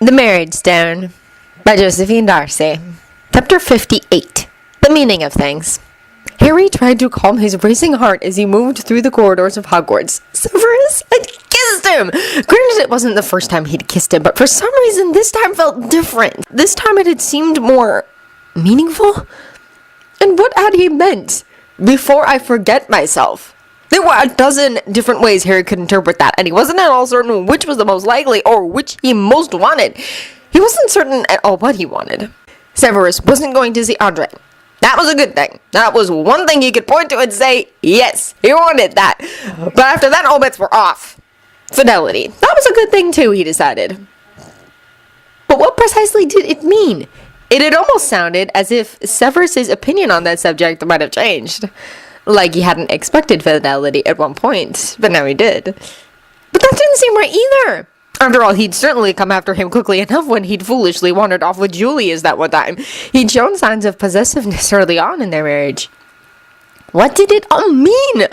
The Marriage Stone by Josephine Darcy. Chapter 58. The Meaning of Things. Harry tried to calm his racing heart as he moved through the corridors of Hogwarts. Severus had kissed him! Granted, it wasn't the first time he'd kissed him, but for some reason this time felt different. This time it had seemed more meaningful. And what had he meant? Before I forget myself. There were a dozen different ways Harry could interpret that, and he wasn't at all certain which was the most likely or which he most wanted. He wasn't certain at all what he wanted. Severus wasn't going to see Andre. That was a good thing. That was one thing he could point to and say, yes, he wanted that. But after that, all bets were off. Fidelity. That was a good thing too, he decided. But what precisely did it mean? It had almost sounded as if Severus's opinion on that subject might have changed. Like he hadn't expected fidelity at one point, but now he did. But that didn't seem right either. After all, he'd certainly come after him quickly enough when he'd foolishly wandered off with Julius that one time. He'd shown signs of possessiveness early on in their marriage. What did it all mean?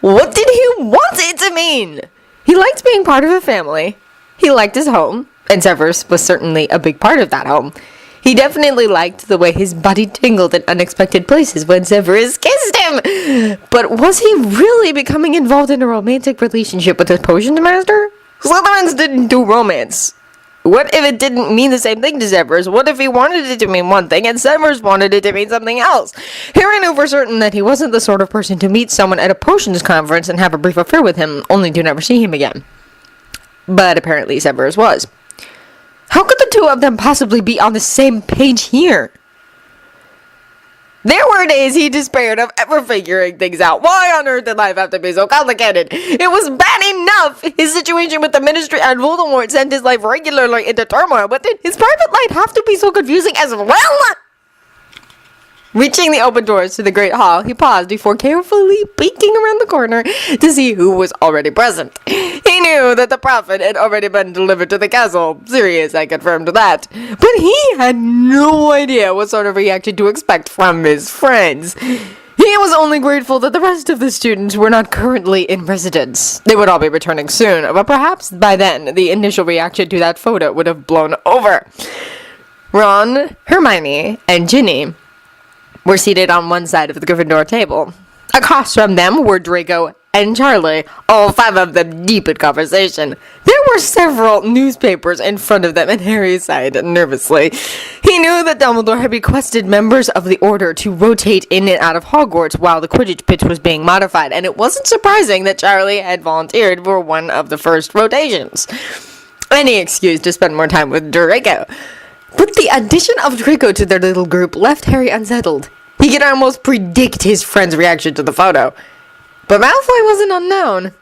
What did he want it to mean? He liked being part of a family. He liked his home, and Severus was certainly a big part of that home. He definitely liked the way his body tingled in unexpected places when Severus kissed him. But was he really becoming involved in a romantic relationship with his potions master? Slytherins didn't do romance. What if it didn't mean the same thing to Severus? What if he wanted it to mean one thing and Severus wanted it to mean something else? Harry knew for certain that he wasn't the sort of person to meet someone at a potions conference and have a brief affair with him, only to never see him again. But apparently Severus was. How could the two of them possibly be on the same page here? There were days he despaired of ever figuring things out. Why on earth did life have to be so complicated? It was bad enough. His situation with the Ministry and Voldemort sent his life regularly into turmoil, but did his private life have to be so confusing as well? Reaching the open doors to the Great Hall, he paused before carefully peeking around the corner to see who was already present. He knew that the prophet had already been delivered to the castle. Sirius had confirmed that. But he had no idea what sort of reaction to expect from his friends. He was only grateful that the rest of the students were not currently in residence. They would all be returning soon, but perhaps by then the initial reaction to that photo would have blown over. Ron, Hermione, and Ginny were seated on one side of the Gryffindor table. Across from them were Draco and Charlie, all five of them deep in conversation. There were several newspapers in front of them, and Harry sighed nervously. He knew that Dumbledore had requested members of the Order to rotate in and out of Hogwarts while the Quidditch pitch was being modified, and it wasn't surprising that Charlie had volunteered for one of the first rotations. Any excuse to spend more time with Draco. But the addition of Draco to their little group left Harry unsettled. He could almost predict his friend's reaction to the photo. But Malfoy wasn't unknown.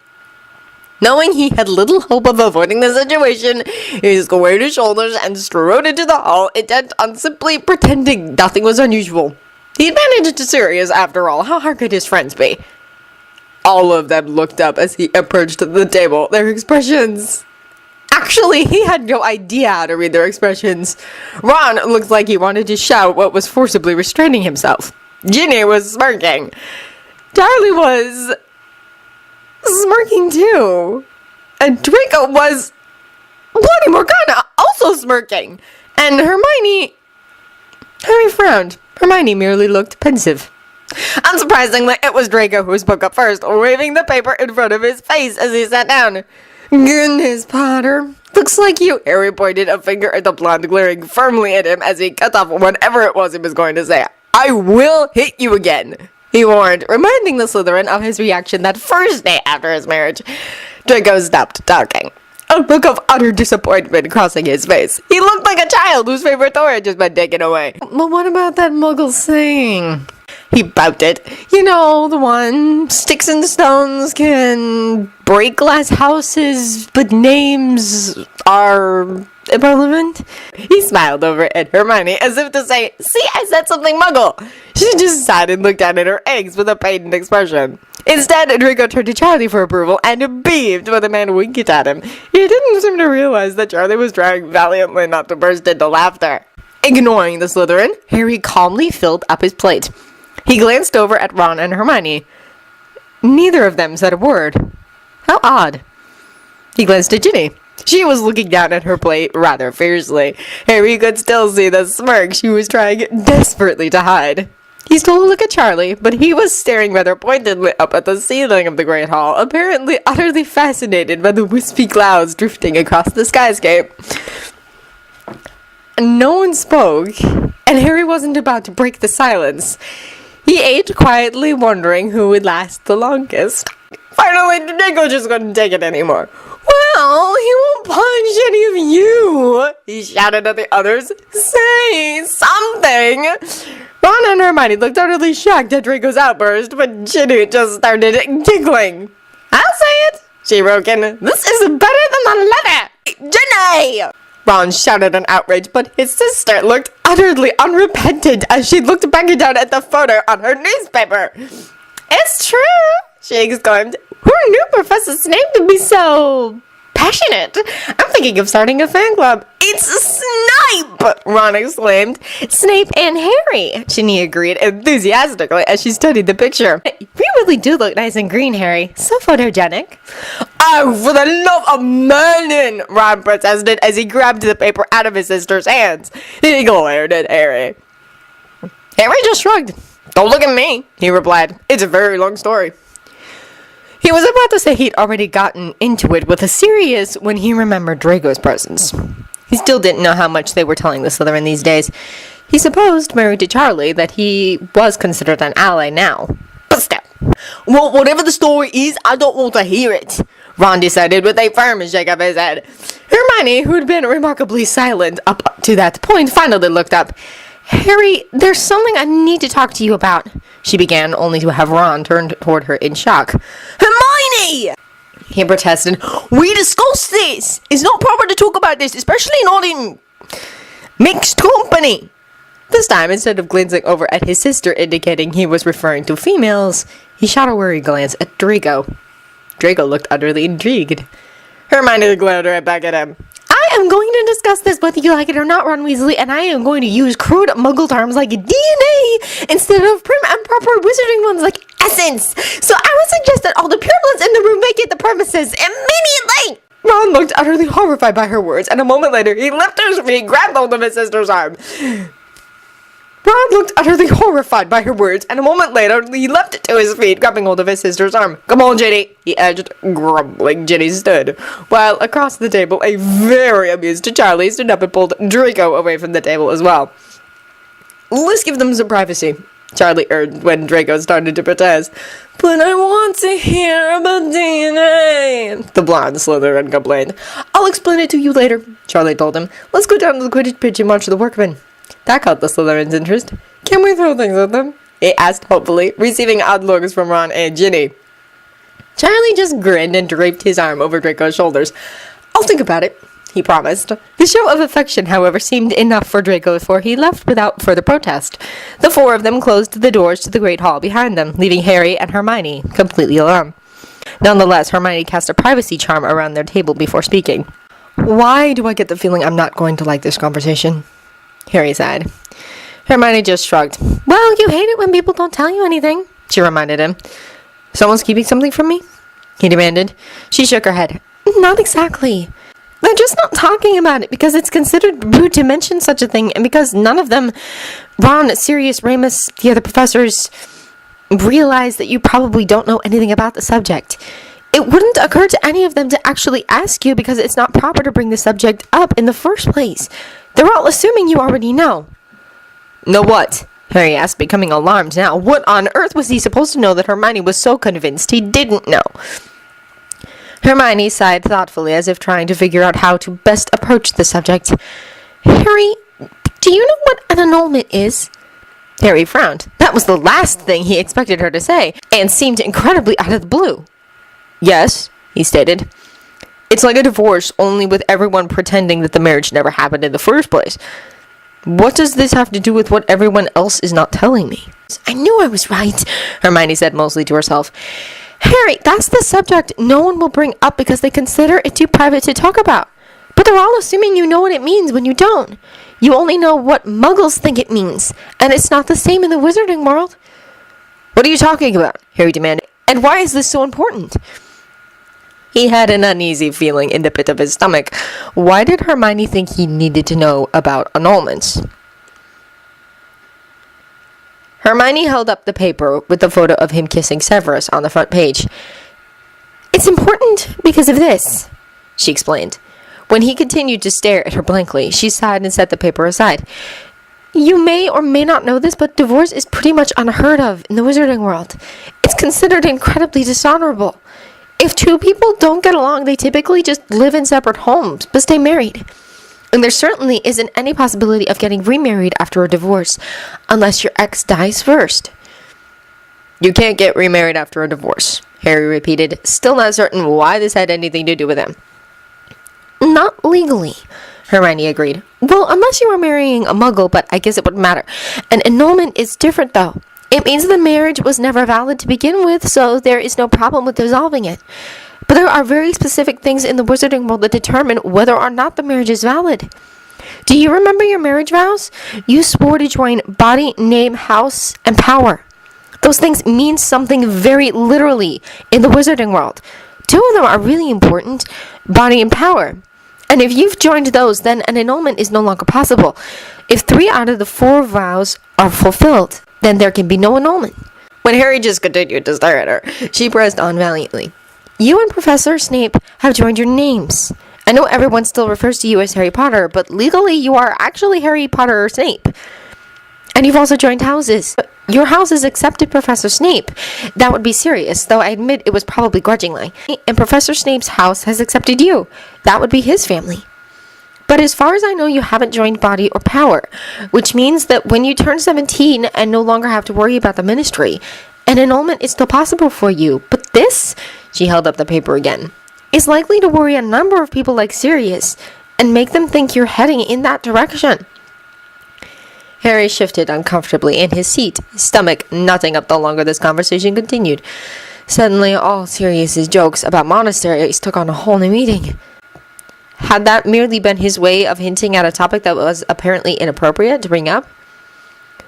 Knowing he had little hope of avoiding the situation, he squared his shoulders and strode into the hall, intent on simply pretending nothing was unusual. He'd managed to Sirius, after all. How hard could his friends be? All of them looked up as he approached the table, their expressions. Actually, he had no idea how to read their expressions. Ron looked like he wanted to shout what was forcibly restraining himself. Ginny was smirking. Charlie was smirking too. And Draco was Bloody Morgana also smirking. And Harry frowned. Hermione merely looked pensive. Unsurprisingly, it was Draco who spoke up first, waving the paper in front of his face as he sat down. Goodness, Potter. Looks like you. Harry pointed a finger at the blonde, glaring firmly at him as he cut off whatever it was he was going to say. I will hit you again, he warned, reminding the Slytherin of his reaction that first day after his marriage. Draco stopped talking, a look of utter disappointment crossing his face. He looked like a child whose favorite toy had just been taken away. Well, what about that Muggle saying? He pouted. You know, the one, sticks and stones can break glass houses, but names are irrelevant. He smiled over at Hermione as if to say, see, I said something Muggle. She just sighed and looked down at her eggs with a pained expression. Instead, Draco turned to Charlie for approval and beamed when the man winked at him. He didn't seem to realize that Charlie was trying valiantly not to burst into laughter. Ignoring the Slytherin, Harry calmly filled up his plate. He glanced over at Ron and Hermione. Neither of them said a word. How odd. He glanced at Ginny. She was looking down at her plate rather fiercely. Harry could still see the smirk she was trying desperately to hide. He stole a look at Charlie, but he was staring rather pointedly up at the ceiling of the Great Hall, apparently utterly fascinated by the wispy clouds drifting across the skyscape. No one spoke, and Harry wasn't about to break the silence. He ate quietly, wondering who would last the longest. Finally, Draco just couldn't take it anymore. Well, he won't punch any of you, he shouted at the others. Say something! Ron and Hermione looked utterly shocked at Draco's outburst, but Ginny just started giggling. I'll say it, she broke in. This is better than the leather! Ginny! Ron shouted in outrage, but his sister looked utterly unrepentant as she looked back down at the photo on her newspaper. It's true, she exclaimed. Who knew Professor Snape to be so passionate? I'm thinking of starting a fan club. It's Snape! Ron exclaimed. Snape and Harry, Ginny agreed enthusiastically as she studied the picture. You really do look nice in green, Harry. So photogenic. Oh, for the love of Merlin! Ron protested as he grabbed the paper out of his sister's hands. He glared at Harry. Harry just shrugged. Don't look at me, he replied. It's a very long story. He was about to say he'd already gotten into it with a Sirius when he remembered Draco's presence. He still didn't know how much they were telling the Slytherin these days. He supposed, married to Charlie, that he was considered an ally now. But still. Well, whatever the story is, I don't want to hear it, Ron decided with a firm shake of his head. Hermione, who'd been remarkably silent up to that point, finally looked up. Harry, there's something I need to talk to you about, she began, only to have Ron turn toward her in shock. Hermione! He protested. We discussed this! It's not proper to talk about this, especially not in mixed company. This time, instead of glancing over at his sister, indicating he was referring to females, he shot a worried glance at Draco. Draco looked utterly intrigued. Hermione glared right back at him. I am going to discuss this whether you like it or not, Ron Weasley, and I am going to use crude muggle terms like DNA instead of prim and proper wizarding ones like essence. So I would suggest that all the pure-bloods in the room vacate the premises immediately. Ron looked utterly horrified by her words, and a moment later he leapt to his feet, grabbed hold of his sister's arm. Ron looked utterly horrified by her words, and a moment later, he leapt to his feet, grabbing hold of his sister's arm. Come on, Ginny, he edged, grumbling. Ginny stood, while across the table, a very amused Charlie stood up and pulled Draco away from the table as well. Let's give them some privacy, Charlie urged when Draco started to protest. But I want to hear about DNA, the blonde Slytherin complained. I'll explain it to you later, Charlie told him. Let's go down to the Quidditch pitch and march the workmen. That caught the Slytherin's interest. Can we throw things at them? He asked hopefully, receiving odd looks from Ron and Ginny. Charlie just grinned and draped his arm over Draco's shoulders. I'll think about it, he promised. The show of affection, however, seemed enough for Draco, for he left without further protest. The four of them closed the doors to the Great Hall behind them, leaving Harry and Hermione completely alone. Nonetheless, Hermione cast a privacy charm around their table before speaking. Why do I get the feeling I'm not going to like this conversation? Harry sighed. Hermione just shrugged. Well, you hate it when people don't tell you anything, she reminded him. Someone's keeping something from me? He demanded. She shook her head. Not exactly. They're just not talking about it because it's considered rude to mention such a thing, and because none of them, Ron, Sirius, Remus, the other professors, realize that you probably don't know anything about the subject. It wouldn't occur to any of them to actually ask you because it's not proper to bring the subject up in the first place. They're all assuming you already know. Know what? Harry asked, becoming alarmed now. What on earth was he supposed to know that Hermione was so convinced he didn't know? Hermione sighed thoughtfully, as if trying to figure out how to best approach the subject. Harry, do you know what an annulment is? Harry frowned. That was the last thing he expected her to say, and seemed incredibly out of the blue. Yes, he stated. It's like a divorce, only with everyone pretending that the marriage never happened in the first place. What does this have to do with what everyone else is not telling me? I knew I was right, Hermione said mostly to herself. Harry, that's the subject no one will bring up because they consider it too private to talk about. But they're all assuming you know what it means when you don't. You only know what muggles think it means, and it's not the same in the wizarding world. What are you talking about? Harry demanded. And why is this so important? He had an uneasy feeling in the pit of his stomach. Why did Hermione think he needed to know about annulments? Hermione held up the paper with the photo of him kissing Severus on the front page. "It's important because of this," she explained. When he continued to stare at her blankly, she sighed and set the paper aside. "You may or may not know this, but divorce is pretty much unheard of in the wizarding world. It's considered incredibly dishonorable. If two people don't get along, they typically just live in separate homes, but stay married. And there certainly isn't any possibility of getting remarried after a divorce, unless your ex dies first." "You can't get remarried after a divorce," Harry repeated, still not certain why this had anything to do with him. "Not legally," Hermione agreed. "Well, unless you were marrying a muggle, but I guess it wouldn't matter. An annulment is different, though. It means the marriage was never valid to begin with, so there is no problem with dissolving it. But there are very specific things in the wizarding world that determine whether or not the marriage is valid. Do you remember your marriage vows? You swore to join body, name, house, and power. Those things mean something very literally in the wizarding world. Two of them are really important, body and power. And if you've joined those, then an annulment is no longer possible. If 3 out of the 4 vows are fulfilled, then there can be no annulment." When Harry just continued to stare at her, she pressed on valiantly. "You and Professor Snape have joined your names. I know everyone still refers to you as Harry Potter, but legally you are actually Harry Potter Snape. And you've also joined houses. Your house has accepted Professor Snape. That would be serious, though I admit it was probably grudgingly. And Professor Snape's house has accepted you. That would be his family. But as far as I know, you haven't joined body or power, which means that when you turn 17 and no longer have to worry about the ministry, an annulment is still possible for you. But this," she held up the paper again, "is likely to worry a number of people like Sirius and make them think you're heading in that direction." Harry shifted uncomfortably in his seat, his stomach knotting up the longer this conversation continued. Suddenly, all Sirius's jokes about monasteries took on a whole new meaning. Had that merely been his way of hinting at a topic that was apparently inappropriate to bring up?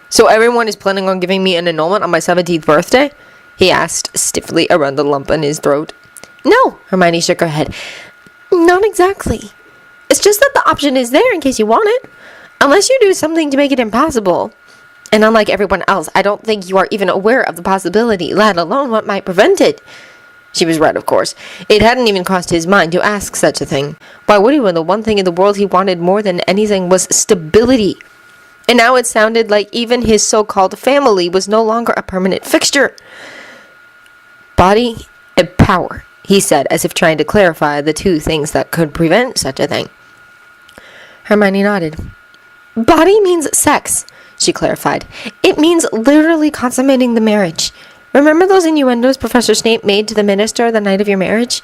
"So everyone is planning on giving me an annulment on my 17th birthday?" he asked stiffly around the lump in his throat. "No," Hermione shook her head. "Not exactly. It's just that the option is there in case you want it. Unless you do something to make it impossible. And unlike everyone else, I don't think you are even aware of the possibility, let alone what might prevent it." She was right, of course. It hadn't even crossed his mind to ask such a thing. Why would he when the one thing in the world he wanted more than anything was stability? And now it sounded like even his so-called family was no longer a permanent fixture. "Body and power," he said, as if trying to clarify the two things that could prevent such a thing. Hermione nodded. "Body means sex," she clarified. "It means literally consummating the marriage. Remember those innuendos Professor Snape made to the minister the night of your marriage?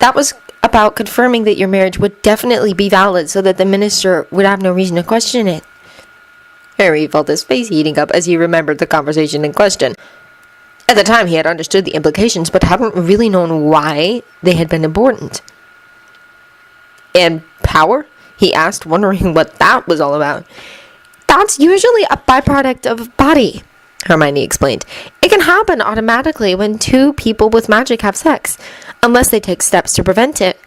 That was about confirming that your marriage would definitely be valid so that the minister would have no reason to question it." Harry felt his face heating up as he remembered the conversation in question. At the time, he had understood the implications, but hadn't really known why they had been important. "And power?" he asked, wondering what that was all about. "That's usually a byproduct of body," Hermione explained. "It can happen automatically when two people with magic have sex, unless they take steps to prevent it.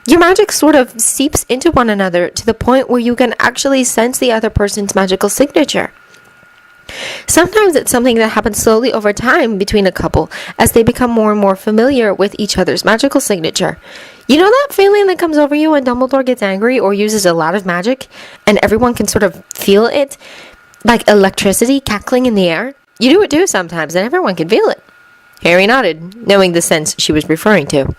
Your magic sort of seeps into one another to the point where you can actually sense the other person's magical signature. Sometimes it's something that happens slowly over time between a couple as they become more and more familiar with each other's magical signature. You know that feeling that comes over you when Dumbledore gets angry or uses a lot of magic and everyone can sort of feel it? Like electricity cackling in the air? You do it too sometimes and everyone can feel it." Harry nodded, knowing the sense she was referring to.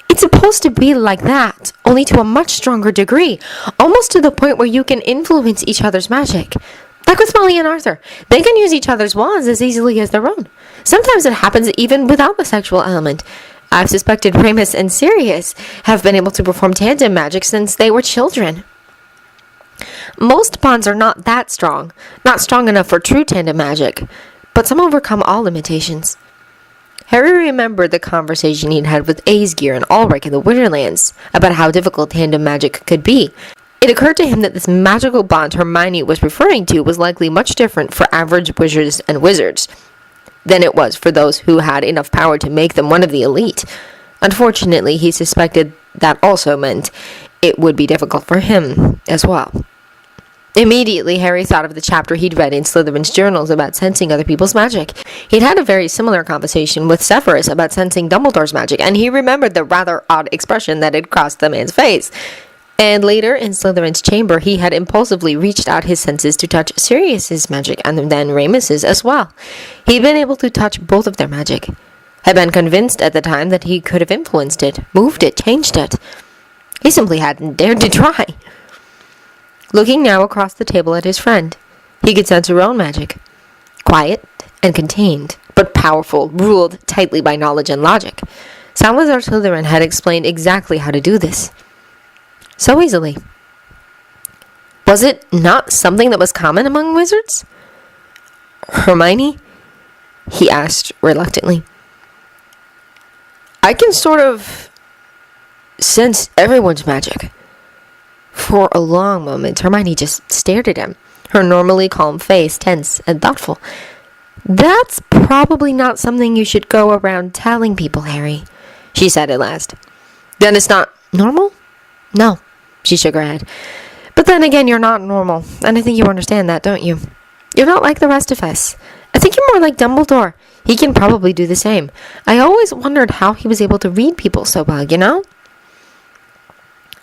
"It's supposed to be like that, only to a much stronger degree, almost to the point where you can influence each other's magic. Like with Molly and Arthur, they can use each other's wands as easily as their own. Sometimes it happens even without the sexual element. I've suspected Remus and Sirius have been able to perform tandem magic since they were children. Most bonds are not that strong, not strong enough for true tandem magic, but some overcome all limitations." Harry remembered the conversation he'd had with Aesgear and Ulrich in the Winterlands about how difficult tandem magic could be. It occurred to him that this magical bond Hermione was referring to was likely much different for average wizards and wizards than it was for those who had enough power to make them one of the elite. Unfortunately, he suspected that also meant it would be difficult for him as well. Immediately, Harry thought of the chapter he'd read in Slytherin's journals about sensing other people's magic. He'd had a very similar conversation with Severus about sensing Dumbledore's magic, and he remembered the rather odd expression that had crossed the man's face. And later, in Slytherin's chamber, he had impulsively reached out his senses to touch Sirius's magic, and then Remus's as well. He'd been able to touch both of their magic. Had been convinced at the time that he could have influenced it, moved it, changed it. He simply hadn't dared to try. Looking now across the table at his friend, he could sense her own magic. Quiet and contained, but powerful, ruled tightly by knowledge and logic. Salazar Slytherin had explained exactly how to do this. So easily. Was it not something that was common among wizards? Hermione? He asked reluctantly. I can sort of sense everyone's magic. For a long moment, Hermione just stared at him, her normally calm face tense and thoughtful. That's probably not something you should go around telling people, Harry, she said at last. Then it's not normal? No, she shook her head. But then again, you're not normal, and I think you understand that, don't you? You're not like the rest of us. I think you're more like Dumbledore. He can probably do the same. I always wondered how he was able to read people so well, you know?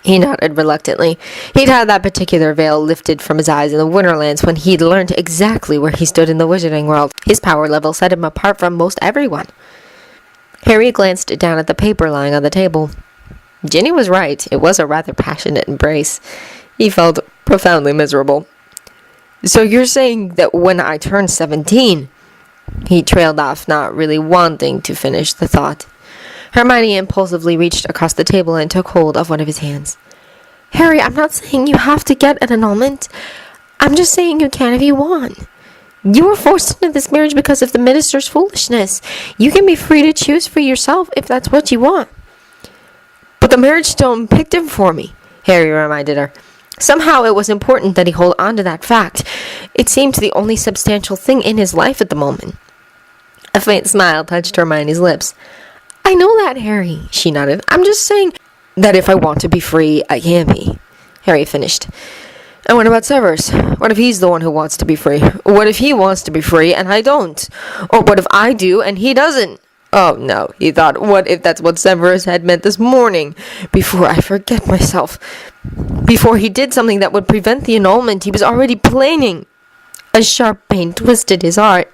He nodded reluctantly. He'd had that particular veil lifted from his eyes in the Winterlands when he'd learned exactly where he stood in the wizarding world. His power level set him apart from most everyone. Harry glanced down at the paper lying on the table. Ginny was right. It was a rather passionate embrace. He felt profoundly miserable. So you're saying that when I turned 17... He trailed off, not really wanting to finish the thought. Hermione impulsively reached across the table and took hold of one of his hands. Harry, I'm not saying you have to get an annulment. I'm just saying you can if you want. You were forced into this marriage because of the minister's foolishness. You can be free to choose for yourself if that's what you want. But the marriage stone picked him for me, Harry reminded her. Somehow it was important that he hold on to that fact. It seemed the only substantial thing in his life at the moment. A faint smile touched Hermione's lips. I know that, Harry, she nodded. I'm just saying that if I want to be free, I can be. Harry finished. And what about Severus? What if he's the one who wants to be free? What if he wants to be free and I don't? Or what if I do and he doesn't? Oh, no, he thought, what if that's what Severus had meant this morning? Before I forget myself. Before he did something that would prevent the annulment, he was already planning. A sharp pain twisted his heart.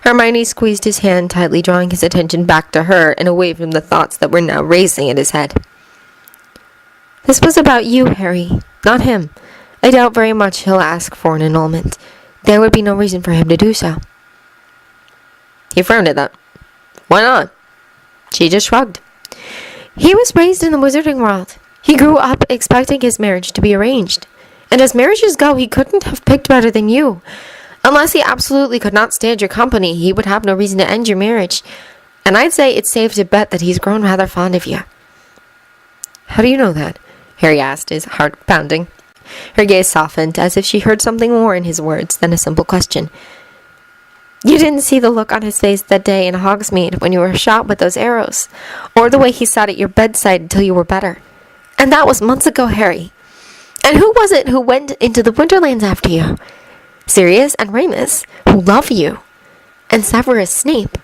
Hermione squeezed his hand tightly, drawing his attention back to her and away from the thoughts that were now racing in his head. This was about you, Harry, not him. I doubt very much he'll ask for an annulment. There would be no reason for him to do so. He frowned at that. Why not? She just shrugged. He was raised in the wizarding world. He grew up expecting his marriage to be arranged. And as marriages go, he couldn't have picked better than you. Unless he absolutely could not stand your company, he would have no reason to end your marriage. And I'd say it's safe to bet that he's grown rather fond of you. How do you know that? Harry asked, his heart pounding. Her gaze softened, as if she heard something more in his words than a simple question. You didn't see the look on his face that day in Hogsmeade when you were shot with those arrows, or the way he sat at your bedside until you were better. And that was months ago, Harry. And who was it who went into the Winterlands after you? Sirius and Remus, who love you. And Severus Snape.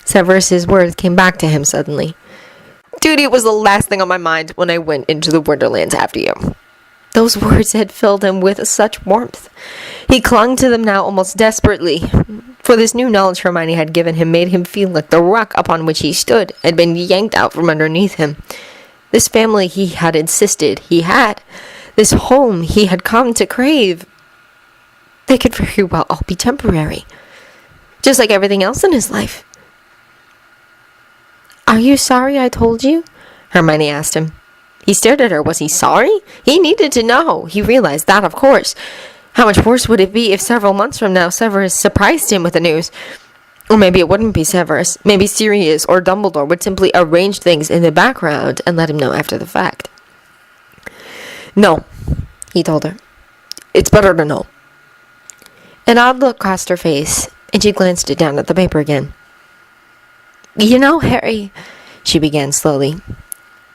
Severus's words came back to him suddenly. Duty was the last thing on my mind when I went into the Winterlands after you. Those words had filled him with such warmth. He clung to them now almost desperately, for this new knowledge Hermione had given him made him feel like the rock upon which he stood had been yanked out from underneath him. This family he had insisted he had, this home he had come to crave, they could very well all be temporary, just like everything else in his life. Are you sorry I told you? Hermione asked him. He stared at her. Was he sorry? He needed to know. He realized that, of course. How much worse would it be if several months from now Severus surprised him with the news? Or maybe it wouldn't be Severus. Maybe Sirius or Dumbledore would simply arrange things in the background and let him know after the fact. No, he told her. It's better to know. An odd look crossed her face, and she glanced down at the paper again. You know, Harry, she began slowly,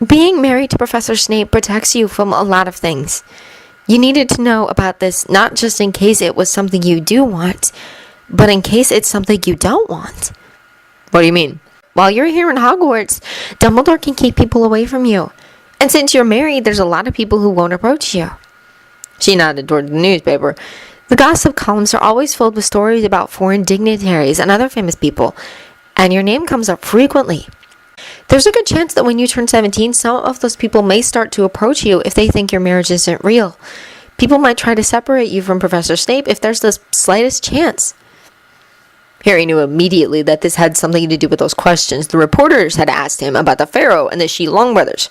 being married to Professor Snape protects you from a lot of things. You needed to know about this not just in case it was something you do want, but in case it's something you don't want. What do you mean? While you're here in Hogwarts, Dumbledore can keep people away from you. And since you're married, there's a lot of people who won't approach you. She nodded toward the newspaper. The gossip columns are always filled with stories about foreign dignitaries and other famous people, and your name comes up frequently. There's a good chance that when you turn 17, some of those people may start to approach you if they think your marriage isn't real. People might try to separate you from Professor Snape if there's the slightest chance. Harry knew immediately that this had something to do with those questions the reporters had asked him about the Pharaoh and the Shillong brothers.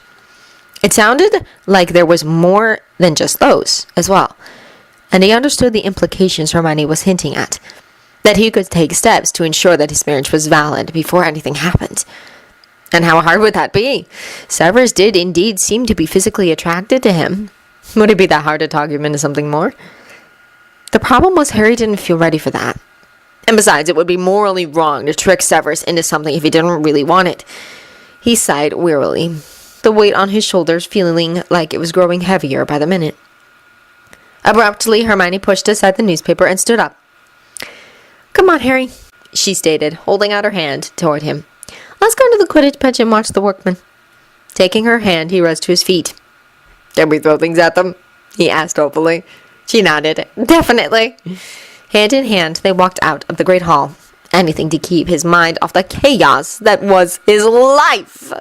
It sounded like there was more than just those as well, and he understood the implications Hermione was hinting at, that he could take steps to ensure that his marriage was valid before anything happened. And how hard would that be? Severus did indeed seem to be physically attracted to him. Would it be that hard to talk him into something more? The problem was Harry didn't feel ready for that. And besides, it would be morally wrong to trick Severus into something if he didn't really want it. He sighed wearily, the weight on his shoulders feeling like it was growing heavier by the minute. Abruptly, Hermione pushed aside the newspaper and stood up. "Come on, Harry," she stated, holding out her hand toward him. "Let's go to the Quidditch pitch and watch the workmen." Taking her hand, he rose to his feet. "Can we throw things at them?" he asked hopefully. She nodded. "Definitely." Hand in hand, they walked out of the great hall. Anything to keep his mind off the chaos that was his life.